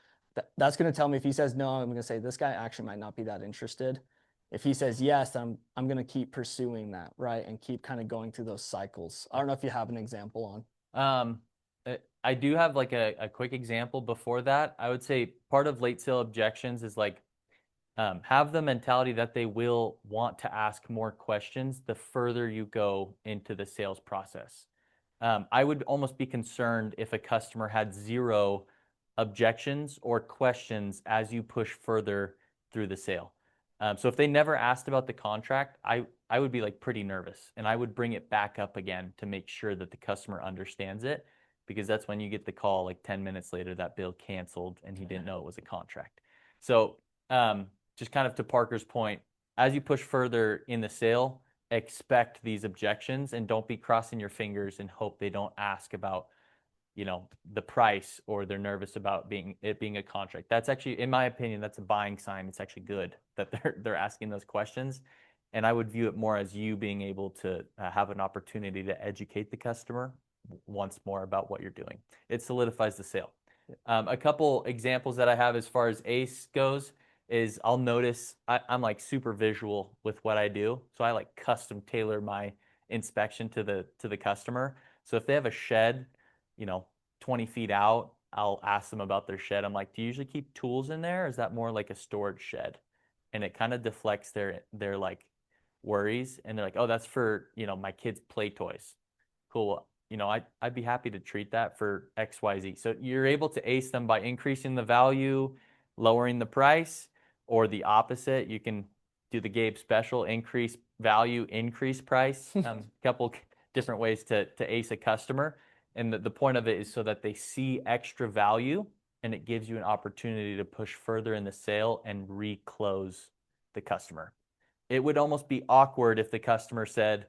That's going to tell me, if he says no, I'm going to say, this guy actually might not be that interested. If he says yes, then I'm going to keep pursuing that, right? And keep kind of going through those cycles. I don't know if you have an example on. I do have like a quick example before that. I would say part of late sale objections is like, have the mentality that they will want to ask more questions the further you go into the sales process. I would almost be concerned if a customer had 0 objections or questions as you push further through the sale. So if they never asked about the contract, I would be like pretty nervous, and I would bring it back up again to make sure that the customer understands it, because that's when you get the call like 10 minutes later that bill canceled and he didn't know it was a contract. So just kind of to Parker's point, as you push further in the sale, expect these objections and don't be crossing your fingers and hope they don't ask about, you know, the price, or they're nervous about it being a contract. That's actually, in my opinion, that's a buying sign. It's actually good that they're asking those questions. And I would view it more as you being able to have an opportunity to educate the customer once more about what you're doing. It solidifies the sale. A couple examples that I have as far as ACE goes is I'll notice I'm like super visual with what I do. So I like custom tailor my inspection to the customer. So if they have a shed, you know, 20 feet out, I'll ask them about their shed. I'm like, do you usually keep tools in there? Or is that more like a storage shed? And it kind of deflects their like worries. And they're like, oh, that's for, you know, my kids' play toys. Cool. You know, I'd be happy to treat that for XYZ. So you're able to ACE them by increasing the value, lowering the price, or the opposite. You can do the Gabe special, increase value, increase price. Couple different ways to ACE a customer. And the point of it is so that they see extra value, and it gives you an opportunity to push further in the sale and reclose the customer. It would almost be awkward if the customer said,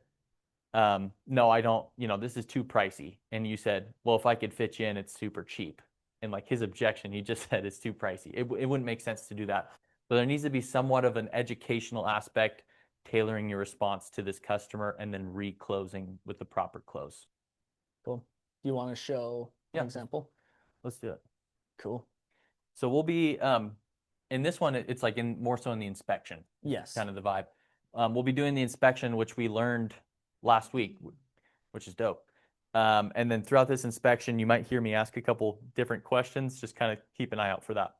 no, I don't, you know, this is too pricey. And you said, well, if I could fit you in, it's super cheap. and like his objection, he just said it's too pricey. It wouldn't make sense to do that. So there needs to be somewhat of an educational aspect, tailoring your response to this customer and then reclosing with the proper close. Cool. Do you want to show an example? Let's do it. Cool. So we'll be in this one, it's like in more so in the inspection. Yes. Kind of the vibe. We'll be doing the inspection, which we learned last week, which is dope. And then throughout this inspection, you might hear me ask a couple different questions. Just kind of keep an eye out for that.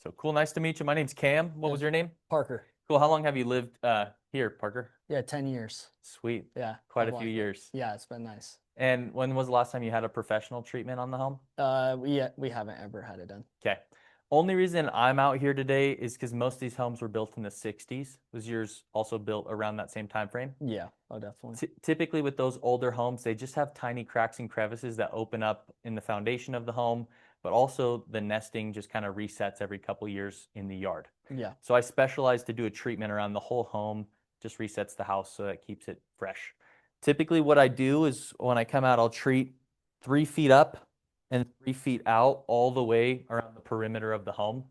So cool. Nice to meet you. My name's Cam. What was your name? Parker. Cool. How long have you lived here, Parker? Yeah, 10 years. Sweet. Yeah. Quite a few years. Yeah, it's been nice. And when was the last time you had a professional treatment on the home? We haven't ever had it done. Okay. Only reason I'm out here today is because most of these homes were built in the 60s. Was yours also built around that same time frame? Yeah, oh, definitely. Typically with those older homes, they just have tiny cracks and crevices that open up in the foundation of the home, but also the nesting just kind of resets every couple years in the yard. Yeah. So I specialize to do a treatment around the whole home, just resets the house so that keeps it fresh. Typically what I do is when I come out, I'll treat 3 feet up and 3 feet out all the way around the perimeter of the home.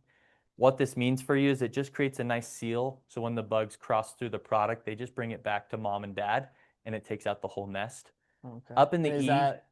What this means for you is it just creates a nice seal. So when the bugs cross through the product, they just bring it back to mom and dad and it takes out the whole nest. Okay. Up in the is eave,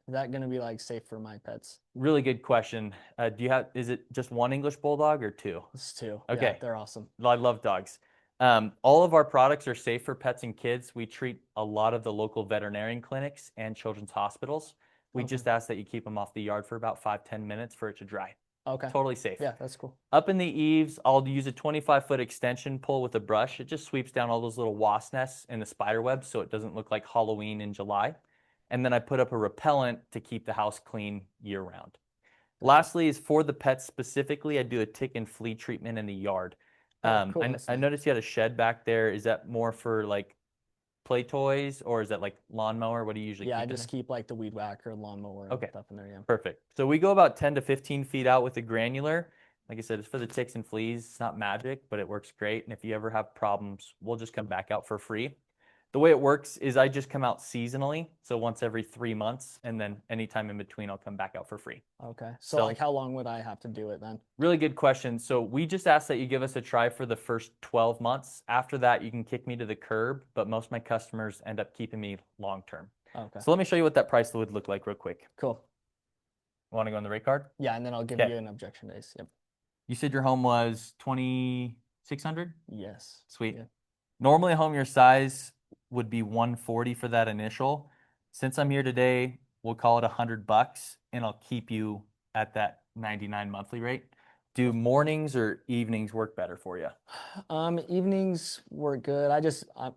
that going to be like safe for my pets? really good question. Is it just one English Bulldog or 2? It's 2. Okay. Yeah, they're awesome. I love dogs. All of our products are safe for pets and kids. We treat a lot of the local veterinarian clinics and children's hospitals. We just ask that you keep them off the yard for about 5-10 minutes for it to dry. Okay. Totally safe. Yeah, that's cool. Up in the eaves, I'll use a 25-foot extension pole with a brush. It just sweeps down all those little wasp nests and the spider webs so it doesn't look like Halloween in July. And then I put up a repellent to keep the house clean year round. Lastly is for the pets specifically, I do a tick and flea treatment in the yard. Cool. I noticed you had a shed back there. Is that more for like play toys or is that like lawnmower? What do you usually keep I in just there? keep like the weed whacker, lawnmower, and stuff in there. Yeah. Perfect. So we go about 10 to 15 feet out with the granular. Like I said, it's for the ticks and fleas. It's not magic, but it works great. And if you ever have problems, we'll just come back out for free. The way it works is I just come out seasonally. So once every 3 months, and then anytime in between, I'll come back out for free. Okay. So like how long would I have to do it then? Really good question. So we just ask that you give us a try for the first 12 months. After that, you can kick me to the curb, but most of my customers end up keeping me long term. Okay. So let me show you what that price would look like real quick. Cool. Want to go on the rate card? Yeah, and then I'll give you an objection days. Yep. You said your home was 2,600? Yes. Sweet. Yeah. Normally a home your size would be 140 for that initial. Since I'm here today, we'll call it $100 and I'll keep you at that 99 monthly rate. Do mornings or evenings work better for you? Evenings work good.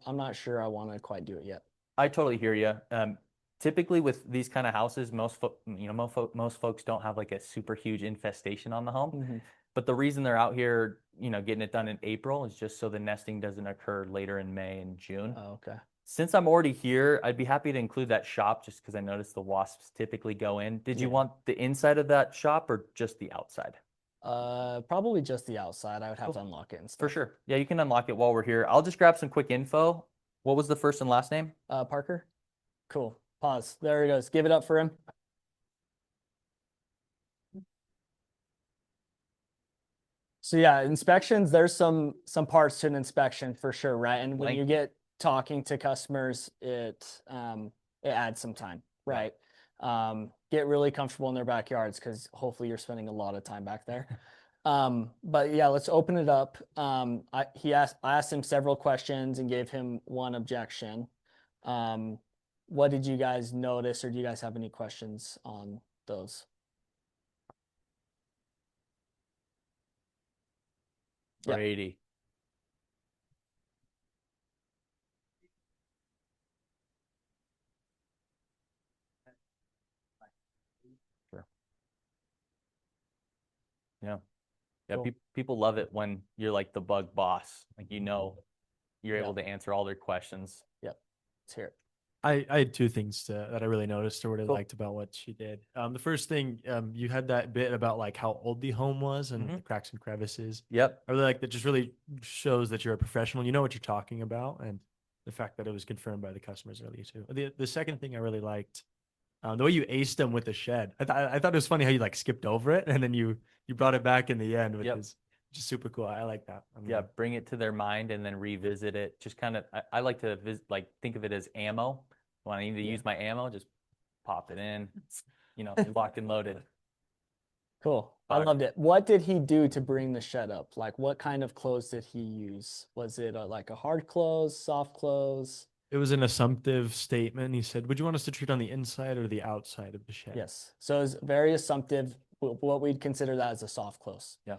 I'm not sure I want to quite do it yet. I totally hear you. Typically with these kind of houses, most folks don't have like a super huge infestation on the home. Mm-hmm. But the reason they're out here, getting it done in April is just so the nesting doesn't occur later in May and June. Oh, okay. Since I'm already here, I'd be happy to include that shop just because I noticed the wasps typically go in. Did you want the inside of that shop or just the outside? Probably just the outside. I would have to unlock it and stuff. For sure. Yeah, you can unlock it while we're here. I'll just grab some quick info. What was the first and last name? Parker. Cool. Pause. There he goes. Give it up for him. So yeah, inspections, there's some parts to an inspection for sure, right? And when you get talking to customers, it adds some time, right? Get really comfortable in their backyards because hopefully you're spending a lot of time back there. But yeah, let's open it up. I asked him several questions and gave him one objection. What did you guys notice, or do you guys have any questions on those? Brady. Sure. Yeah. Yeah. Cool. People love it when you're like the bug boss. Like, you're able to answer all their questions. Yep. Let's hear it. I had 2 things that I really noticed or really liked about what she did. The first thing, you had that bit about like how old the home was and the cracks and crevices. Yep. I really like that. Just really shows that you're a professional. You know what you're talking about, and the fact that it was confirmed by the customers earlier too. The second thing I really liked The way you aced them with the shed, I thought it was funny how you like skipped over it and then you brought it back in the end, which is just super cool. I like that. Yeah, bring it to their mind and then revisit it. Just kind of, I like to think of it as ammo. When I need to use my ammo, just pop it in. You know, locked and loaded. Cool. I loved it. What did he do to bring the shed up? Like, what kind of close did he use? Was it like a hard close, soft close? It was an assumptive statement. He said, "Would you want us to treat on the inside or the outside of the shed?" Yes. So it's very assumptive. What we'd consider that as a soft close. Yeah.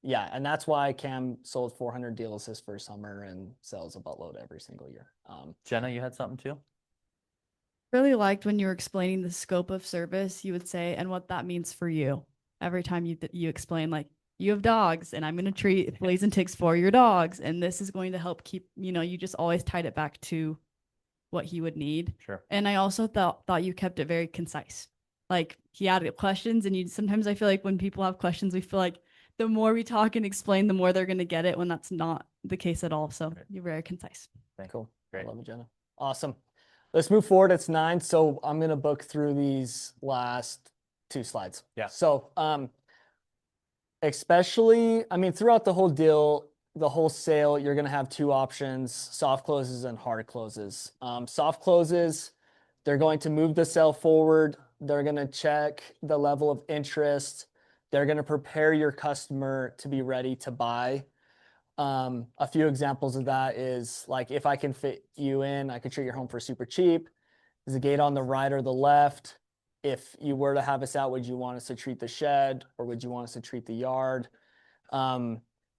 Yeah, and that's why Cam sold 400 deals his first summer and sells a buttload every single year. Jenna, you had something too? Really liked when you were explaining the scope of service, you would say, and what that means for you. Every time you explain, like, you have dogs and I'm going to treat fleas and ticks for your dogs. And this is going to help keep, you just always tied it back to what he would need. Sure. And I also thought you kept it very concise. Like, he had questions, and sometimes I feel like when people have questions, we feel like the more we talk and explain, the more they're going to get it, when that's not the case at all. So you're very concise. Cool. Great. I love it, Jenna. Awesome. Let's move forward. It's 9. So I'm going to book through these last 2 slides. Yeah. So, especially, throughout the whole deal, the whole sale, you're going to have 2 options: soft closes and hard closes. Soft closes, they're going to move the sale forward. They're going to check the level of interest. They're going to prepare your customer to be ready to buy. A few examples of that is, like, if I can fit you in, I could treat your home for super cheap. Is the gate on the right or the left? If you were to have us out, would you want us to treat the shed, or would you want us to treat the yard?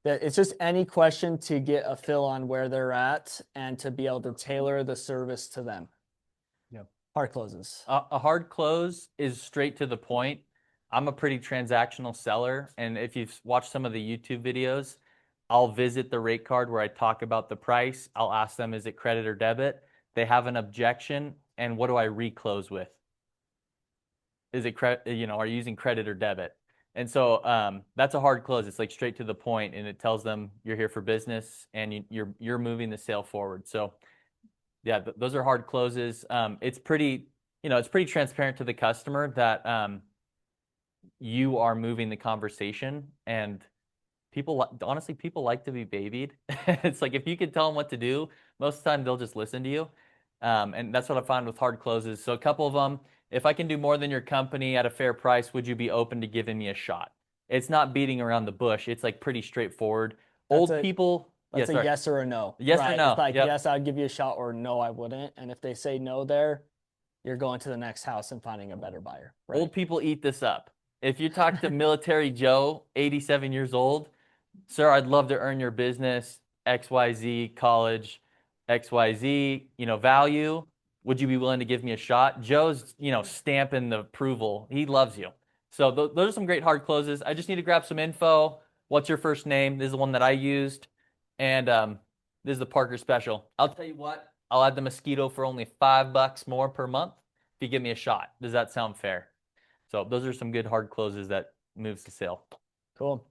It's just any question to get a feel on where they're at and to be able to tailor the service to them. Yep. Hard closes. A hard close is straight to the point. I'm a pretty transactional seller, and if you've watched some of the YouTube videos, I'll visit the rate card where I talk about the price. I'll ask them, is it credit or debit? They have an objection, and what do I reclose with? Is it credit? Are you using credit or debit? And so that's a hard close. It's like straight to the point, and it tells them you're here for business and you're moving the sale forward. So yeah, those are hard closes. It's pretty transparent to the customer that you are moving the conversation, and honestly, people like to be babied. It's like, if you can tell them what to do, most of the time they'll just listen to you. And that's what I find with hard closes. So a couple of them: if I can do more than your company at a fair price, would you be open to giving me a shot? It's not beating around the bush. It's like pretty straightforward. That's a yes or a no. Yes or no. It's like, yes, I'd give you a shot, or no, I wouldn't. And if they say no there, you're going to the next house and finding a better buyer. Right? Old people eat this up. If you talk to Military Joe, 87 years old, sir, I'd love to earn your business, XYZ, college, XYZ, value. Would you be willing to give me a shot? Joe's, stamping the approval. He loves you. So those are some great hard closes. I just need to grab some info. What's your first name? This is the one that I used. And this is the Parker special. I'll tell you what, I'll add the mosquito for only $5 more per month if you give me a shot. Does that sound fair? So those are some good hard closes that moves the sale. Cool.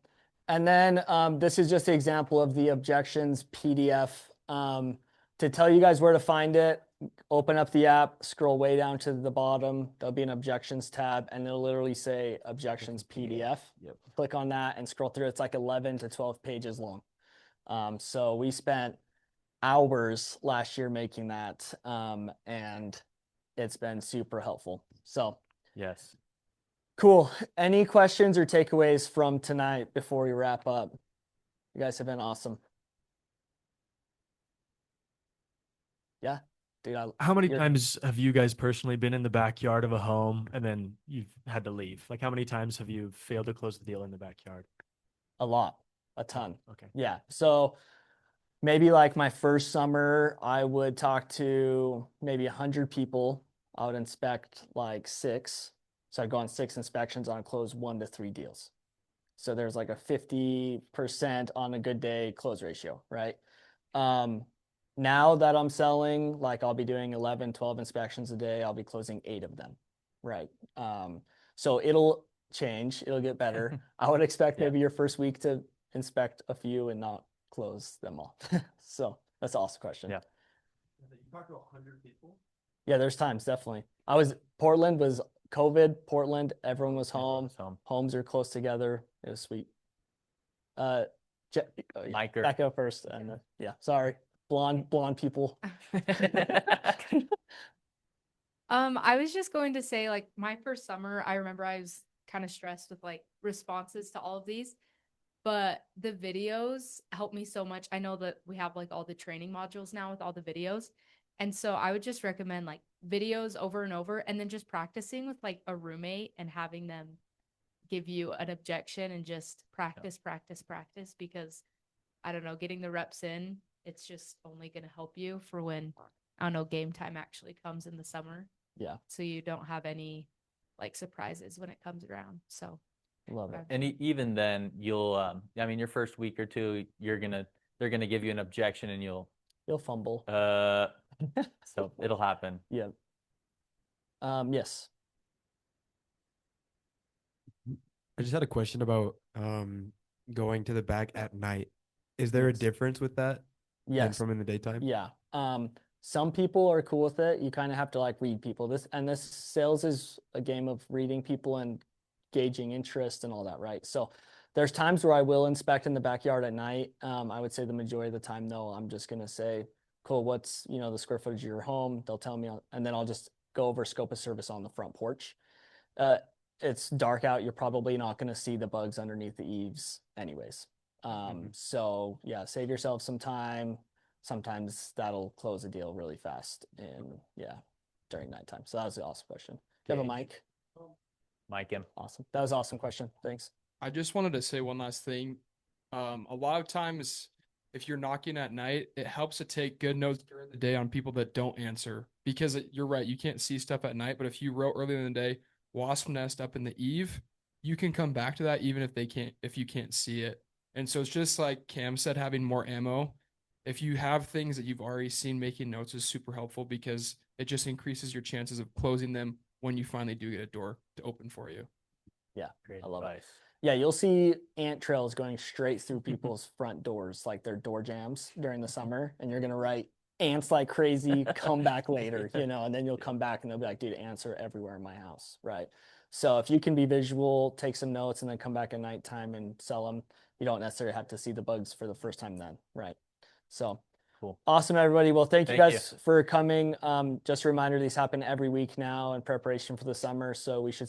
And then this is just an example of the objections PDF. To tell you guys where to find it, open up the app, scroll way down to the bottom. There'll be an objections tab, and it'll literally say objections PDF. Yep. Click on that and scroll through. It's like 11 to 12 pages long. So we spent hours last year making that, and it's been super helpful. So yes. Cool. Any questions or takeaways from tonight before we wrap up? You guys have been awesome. Yeah. Dude, how many times have you guys personally been in the backyard of a home and then you've had to leave? Like, how many times have you failed to close the deal in the backyard? A lot. A ton. Okay. Yeah. So maybe like my first summer, I would talk to maybe 100 people. I would inspect like 6. So I'd go on 6 inspections, on close 1 to 3 deals. So there's like a 50% on a good day close ratio, right? Now that I'm selling, like, I'll be doing 11, 12 inspections a day. I'll be closing 8 of them, right? So it'll change. It'll get better. I would expect maybe your first week to inspect a few and not close them all. So that's an awesome question. Yeah. You talked to 100 people? Yeah, there's times definitely. Portland was COVID. Portland, everyone was home. Homes are close together. It was sweet. Je- Miker. Back up first, and yeah, sorry, blonde people. I was just going to say, like, my first summer, I remember I was kind of stressed with like responses to all of these, but the videos helped me so much. I know that we have like all the training modules now with all the videos. And so I would just recommend like videos over and over, and then just practicing with like a roommate and having them give you an objection and just practice, because I don't know, getting the reps in, it's just only going to help you for when, I don't know, game time actually comes in the summer. Yeah. So you don't have any like surprises when it comes around. So love it. And even then you'll, I mean, your first week or two, they're going to give you an objection and you'll fumble. So it'll happen. Yeah. Yes. I just had a question about going to the back at night. Is there a difference with that? Than Yes. from in the daytime? Yeah. Some people are cool with it. You kind of have to like read people. This sales is a game of reading people and gauging interest and all that, right? So there's times where I will inspect in the backyard at night. I would say the majority of the time, though, I'm just gonna say, cool, what's the square footage of your home? They'll tell me, and then I'll just go over scope of service on the front porch. It's dark out. You're probably not gonna see the bugs underneath the eaves anyways. So yeah, save yourself some time. Sometimes that'll close a deal really fast during nighttime. So that was the awesome question. Do you have a mic? Mic him. Awesome. That was an awesome question. Thanks. I just wanted to say one last thing. A lot of times, if you're knocking at night, it helps to take good notes during the day on people that don't answer, because you're right, you can't see stuff at night. But if you wrote earlier in the day, wasp nest up in the eave, you can come back to that even if you can't see it. And so it's just like Cam said, having more ammo. If you have things that you've already seen, making notes is super helpful, because it just increases your chances of closing them when you finally do get a door to open for you. Yeah, great. I love it. Yeah, you'll see ant trails going straight through people's front doors, like their door jams during the summer, and you're gonna write ants like crazy, come back later, and then you'll come back and they'll be like, dude, ants are everywhere in my house, right? So if you can be visual, take some notes, and then come back at nighttime and sell them, you don't necessarily have to see the bugs for the first time then, right? So cool. Awesome, everybody. Well, thank you guys for coming. Just a reminder, these happen every week now in preparation for the summer, so we should see